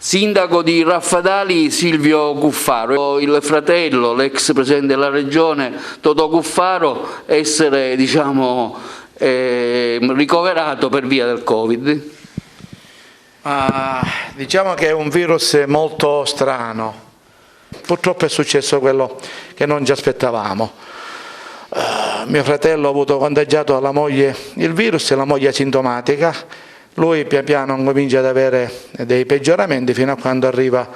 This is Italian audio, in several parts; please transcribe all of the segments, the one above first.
Sindaco di Raffadali Silvio Cuffaro, il fratello, l'ex presidente della regione Totò Cuffaro, essere ricoverato per via del Covid. Diciamo che è un virus molto strano, purtroppo è successo quello che non ci aspettavamo. Mio fratello ha avuto contagiato alla moglie il virus e la moglie asintomatica. Lui pian piano comincia ad avere dei peggioramenti fino a quando arriva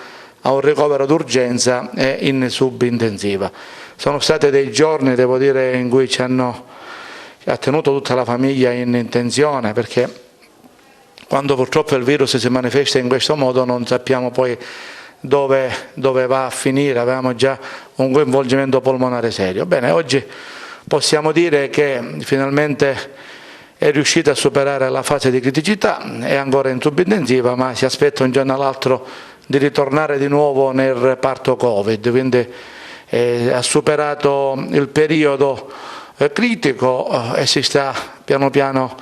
a un ricovero d'urgenza e in subintensiva. Sono stati dei giorni, devo dire, in cui ha tenuto tutta la famiglia in tensione, perché quando purtroppo il virus si manifesta in questo modo non sappiamo poi dove va a finire. Avevamo già un coinvolgimento polmonare serio. Bene, oggi possiamo dire che finalmente è riuscita a superare la fase di criticità, è ancora in subintensiva, ma si aspetta un giorno all'altro di ritornare di nuovo nel reparto Covid, quindi ha superato il periodo critico e si sta piano piano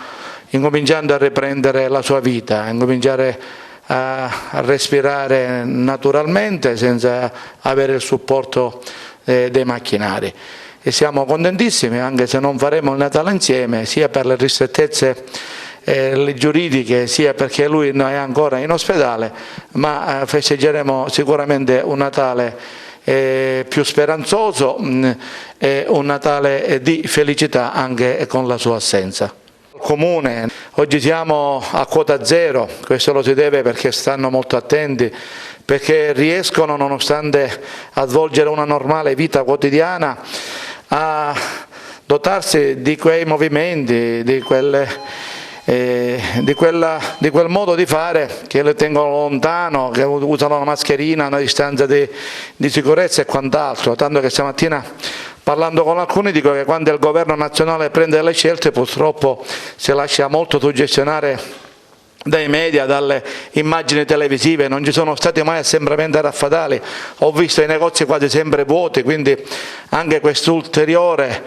incominciando a riprendere la sua vita, a incominciare a respirare naturalmente senza avere il supporto dei macchinari. E siamo contentissimi, anche se non faremo il Natale insieme, sia per le ristrettezze giuridiche, sia perché lui è ancora in ospedale, ma festeggeremo sicuramente un Natale più speranzoso e un Natale di felicità anche con la sua assenza. Comune, oggi siamo a quota zero, questo lo si deve perché stanno molto attenti, perché riescono, nonostante a svolgere una normale vita quotidiana, a dotarsi di quei movimenti, di quel modo di fare che le tengono lontano, che usano la mascherina, una distanza di sicurezza e quant'altro, tanto che stamattina parlando con alcuni dico che quando il governo nazionale prende le scelte purtroppo si lascia molto suggestionare dai media, dalle immagini televisive. Non ci sono stati mai assembramenti a Raffadali, ho visto i negozi quasi sempre vuoti, quindi anche quest'ulteriore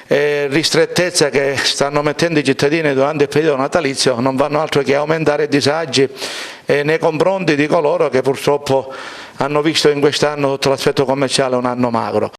ristrettezza che stanno mettendo i cittadini durante il periodo natalizio non fanno altro che aumentare i disagi nei confronti di coloro che purtroppo hanno visto in quest'anno sotto l'aspetto commerciale un anno magro.